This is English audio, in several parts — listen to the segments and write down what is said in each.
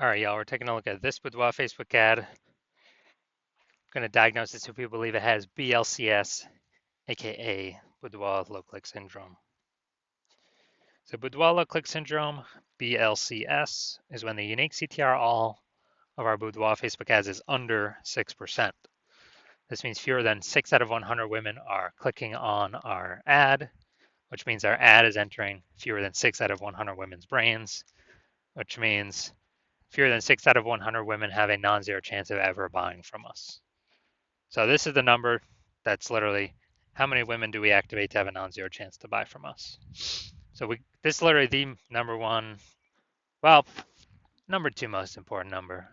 All right, y'all, we're taking a look at this Boudoir Facebook ad. Going to diagnose this if we believe it has BLCS, aka Boudoir low click syndrome. So Boudoir low click syndrome, BLCS, is when the unique CTR all of our Boudoir Facebook ads is under 6%. This means fewer than 6 out of 100 women are clicking on our ad, which means our ad is entering fewer than 6 out of 100 women's brains, which means fewer than 6 out of 100 women have a non-zero chance of ever buying from us. So this is the number that's literally how many women do we activate to have a non-zero chance to buy from us. So this is literally the number one, well, number two most important number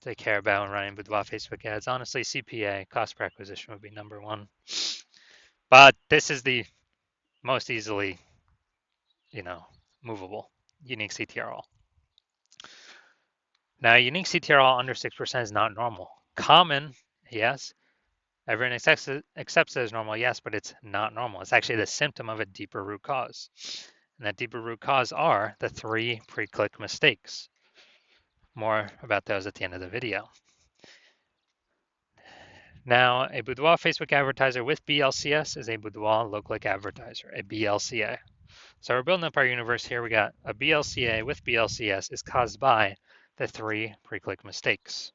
to care about when running Boudoir Facebook ads. Honestly, CPA, cost per acquisition, would be number one. But this is the most easily, movable, unique CTRL. Now, unique CTRL under 6% is not normal. Common, yes. Everyone accepts it as normal, yes, but it's not normal. It's actually the symptom of a deeper root cause. And that deeper root cause are the 3 pre-click mistakes. More about those at the end of the video. Now, a Boudoir Facebook advertiser with BLCS is a Boudoir low-click advertiser, a BLCA. So we're building up our universe here. We got a BLCA with BLCS is caused by the 3 pre-click mistakes.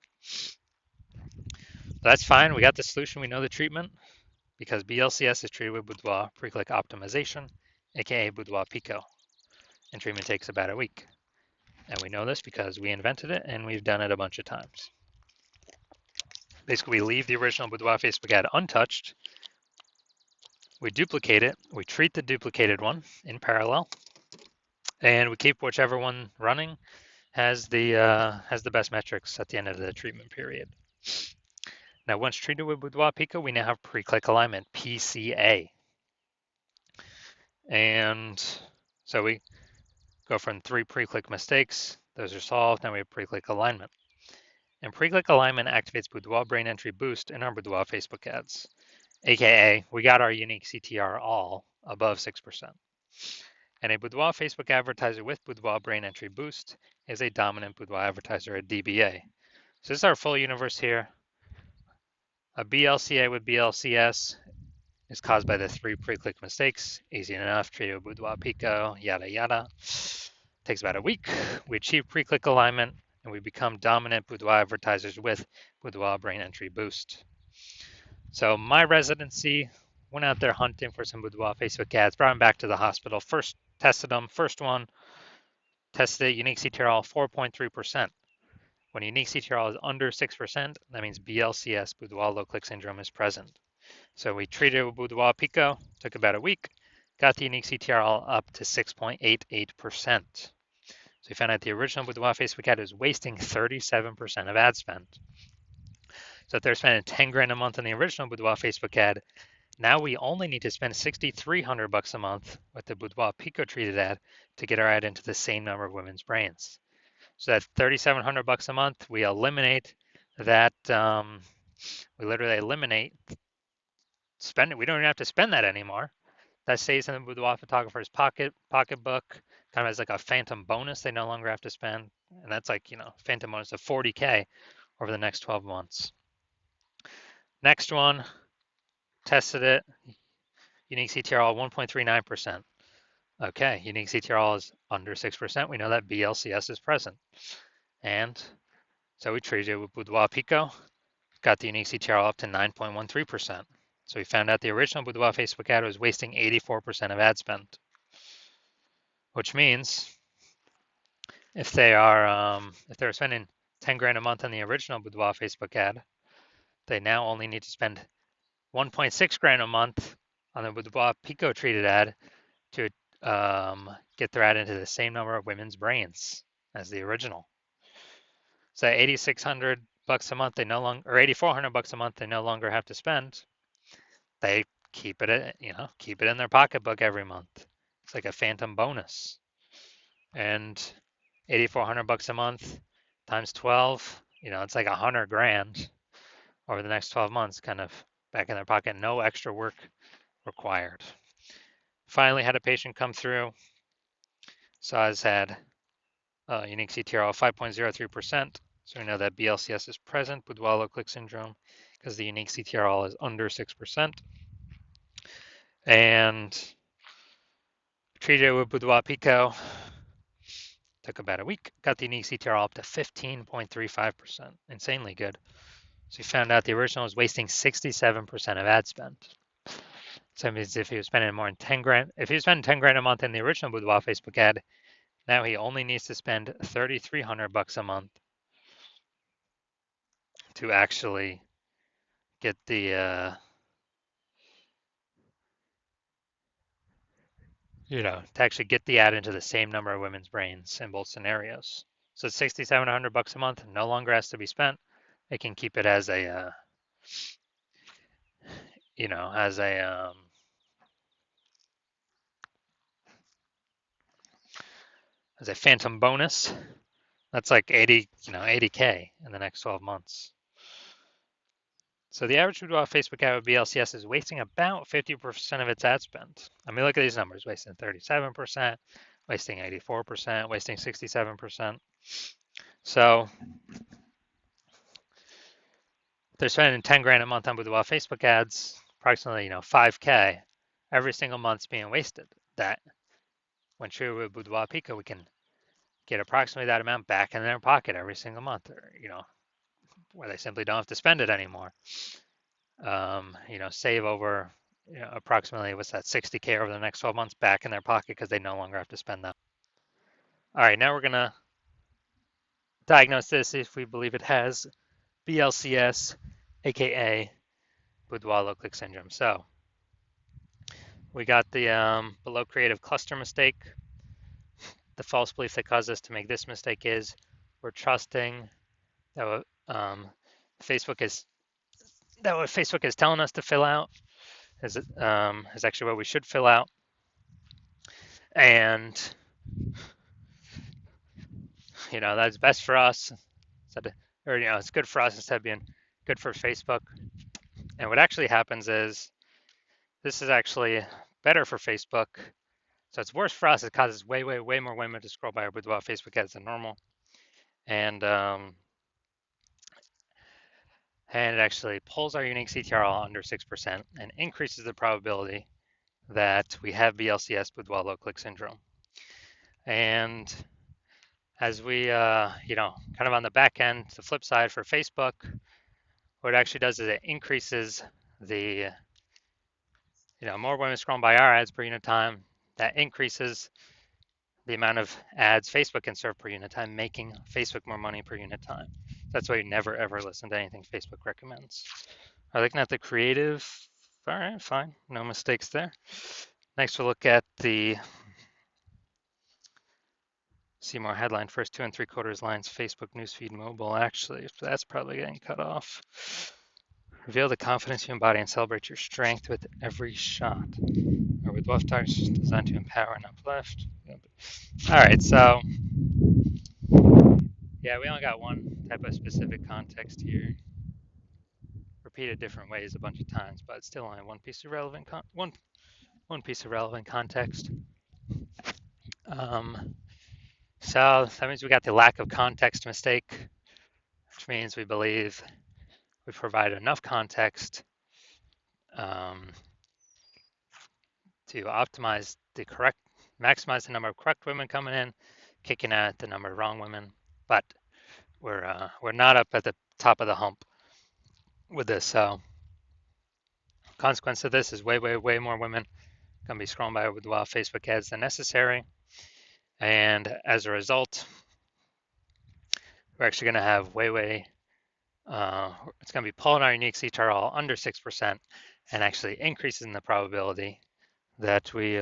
That's fine. We got the solution. We know the treatment because BLCS is treated with Boudoir pre-click optimization, aka Boudoir Pico, and treatment takes about a week. And we know this because we invented it and we've done it a bunch of times. Basically, we leave the original Boudoir Facebook ad untouched. We duplicate it. We treat the duplicated one in parallel, and we keep whichever one running has the best metrics at the end of the treatment period. Now, once treated with Boudoir Pico, we now have pre-click alignment, PCA. And so we go from 3 pre-click mistakes. Those are solved. Now we have pre-click alignment. And pre-click alignment activates Boudoir brain entry boost in our Boudoir Facebook ads, aka we got our unique CTR all above 6%. And a Boudoir Facebook advertiser with Boudoir brain entry boost is a dominant Boudoir advertiser, a DBA. So this is our full universe here. A BLCA with BLCS is caused by the 3 pre-click mistakes. Easy enough, treated with Boudoir Pico, yada yada. Takes about a week. We achieve pre-click alignment and we become dominant Boudoir advertisers with Boudoir brain entry boost. So my residency went out there hunting for some Boudoir Facebook ads, brought them back to the hospital. First tested them. First one, tested it, unique CTRL 4.3%. When unique CTRL is under 6%, that means BLCS, Boudoir low click syndrome, is present. So we treated it with Boudoir Pico, took about a week, got the unique CTRL up to 6.88%. So we found out the original Boudoir Facebook ad is wasting 37% of ad spend. So if they're spending 10 grand a month on the original Boudoir Facebook ad, now we only need to spend $6,300 a month with the Boudoir Pico treated ad to get our ad into the same number of women's brains. So that's $3,700 a month. We eliminate that. We literally eliminate spending. We don't even have to spend that anymore. That stays in the Boudoir photographer's pocketbook, kind of as like a phantom bonus they no longer have to spend. And that's like, phantom bonus of 40K over the next 12 months. Next one, tested it. Unique CTRL 1.39%. Okay, unique CTRL is under 6%. We know that BLCS is present. And so we treated it with Boudoir Pico, got the unique CTRL up to 9.13%. So we found out the original Boudoir Facebook ad was wasting 84% of ad spend, which means if they're spending 10 grand a month on the original Boudoir Facebook ad, they now only need to spend 1.6 grand a month on the Boudoir Pico treated ad to get their ad into the same number of women's brains as the original. So $8,600 a month they no longer, or $8,400 a month they no longer have to spend. They keep it, keep it in their pocketbook every month. It's like a phantom bonus. And $8,400 a month times 12, it's like 100 grand over the next 12 months, kind of back in their pocket. No extra work required. Finally had a patient come through, saw his ad, Unique CTRL 5.03%. So we know that BLCS is present, boudoir low click syndrome, because the unique CTRL is under 6%. And treated it with boudoir pico. Took about a week, got the unique CTRL up to 15.35%. Insanely good. So we found out the original was wasting 67% of ad spend. So it means if he was spending more than 10 grand, if he was spending 10 grand a month in the original boudoir Facebook ad, now he only needs to spend 3,300 bucks a month to actually get the to actually get the ad into the same number of women's brains in both scenarios. So 6,700 bucks a month no longer has to be spent. They can keep it as a as a phantom bonus. That's like 80k in the next 12 months. So the average boudoir Facebook ad with BLCS is wasting about 50% of its ad spend. I mean, look at these numbers: wasting 37%, wasting 84%, wasting 67%. So they're spending 10 grand a month on boudoir Facebook ads, approximately 5k every single month's being wasted. That when true with boudoir pico, we can get approximately that amount back in their pocket every single month, or where they simply don't have to spend it anymore. Save over approximately, what's that, 60k over the next 12 months back in their pocket because they no longer have to spend that. All right, now we're gonna diagnose this if we believe it has BLCS, aka boudoir low click syndrome. So we got the below creative cluster mistake. The false belief that caused us to make this mistake is we're trusting that what Facebook is telling us to fill out is actually what we should fill out, and that's best for us, or it's good for us instead of being good for Facebook. And what actually happens is this is actually better for Facebook. So it's worse for us. It causes way more women to scroll by our boudoir Facebook ads than normal, and it actually pulls our unique CTRL under 6% and increases the probability that we have BLCS, boudoir low click syndrome. And as we, kind of on the back end, the flip side for Facebook, what it actually does is it increases the, more women scrolling by our ads per unit time. That increases the amount of ads Facebook can serve per unit time, making Facebook more money per unit time. That's why you never ever listen to anything Facebook recommends. Are looking at the creative? All right, fine, no mistakes there. Next, we'll look at the see more headline, first 2 3/4 lines, Facebook newsfeed mobile. Actually, that's probably getting cut off. Reveal the confidence you embody and celebrate your strength with every shot. Or with left touch designed to empower and uplift. All right, so yeah, we only got one type of specific context here. Repeated different ways a bunch of times, but still only one piece of relevant one piece of relevant context. So that means we got the lack of context mistake, which means we believe we provide enough context to optimize maximize the number of correct women coming in, kicking out the number of wrong women. But we're not up at the top of the hump with this. So consequence of this is way more women gonna be scrolling by boudoir Facebook ads than necessary, and as a result, we're actually gonna have it's gonna be pulling our unique CTRL under 6% and actually increasing the probability that we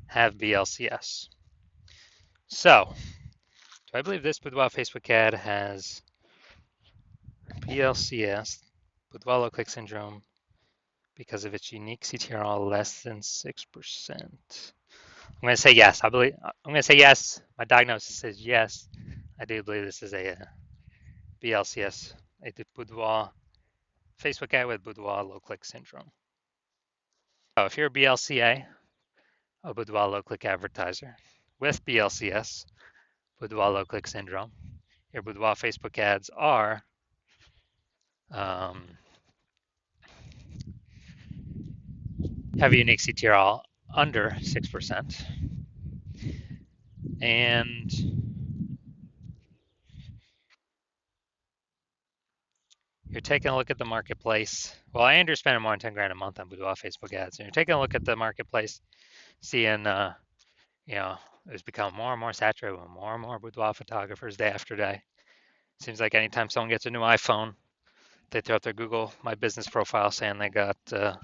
have BLCS. So, do I believe this boudoir Facebook ad has BLCS, boudoir low click syndrome, because of its unique CTRL less than 6%? I'm going to say yes. I'm going to say yes. My diagnosis says yes. I do believe this is a BLCS, a boudoir Facebook ad with boudoir low click syndrome. So if you're a BLCA, a boudoir low click advertiser, with BLCS, Boudoir low click syndrome. Your Boudoir Facebook ads are um, have a unique CTR under 6%, and you're taking a look at the marketplace. Well, I you're spending more than 10 grand a month on Boudoir Facebook ads, and you're taking a look at the marketplace, seeing, it's become more and more saturated with more and more boudoir photographers day after day. Seems like anytime someone gets a new iPhone, they throw up their Google My Business profile saying they got, they're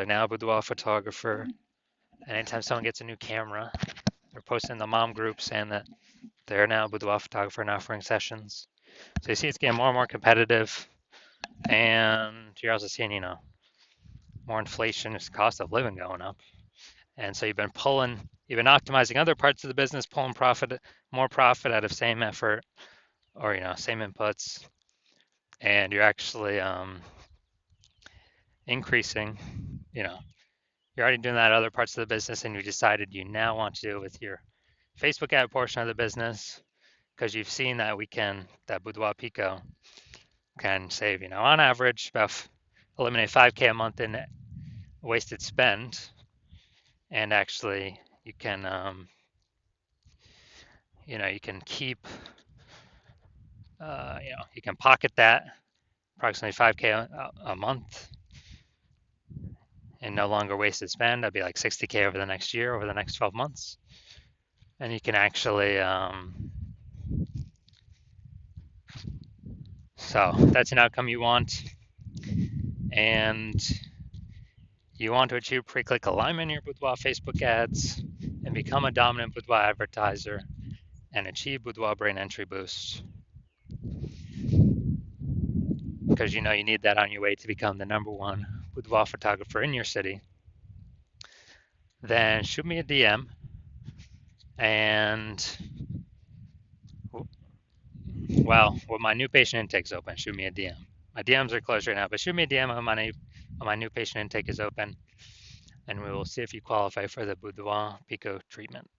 now a boudoir photographer. Anytime someone gets a new camera, they're posting in the mom group saying that they're now a boudoir photographer and offering sessions. So you see it's getting more and more competitive. And you're also seeing, more inflation, is cost of living going up. And so you've been optimizing other parts of the business, pulling more profit out of same effort or, same inputs. And you're actually increasing, you're already doing that in other parts of the business and you decided you now want to do it with your Facebook ad portion of the business because you've seen that that Boudoir Pico can save, on average, eliminate 5K a month in wasted spend. And actually, you can, you can keep, you can pocket that approximately 5K a month and no longer wasted spend. That'd be like 60K over the next year, over the next 12 months. And you can actually, so that's an outcome you want. And you want to achieve pre-click alignment in your Boudoir Facebook ads and become a dominant Boudoir advertiser and achieve Boudoir brain entry boost. Because you need that on your way to become the #1 boudoir photographer in your city, then shoot me a DM. And well, when my new patient intake's open, shoot me a DM. My DMs are closed right now, but shoot me a DM when my new patient intake is open, and we will see if you qualify for the Boudoir Pico treatment.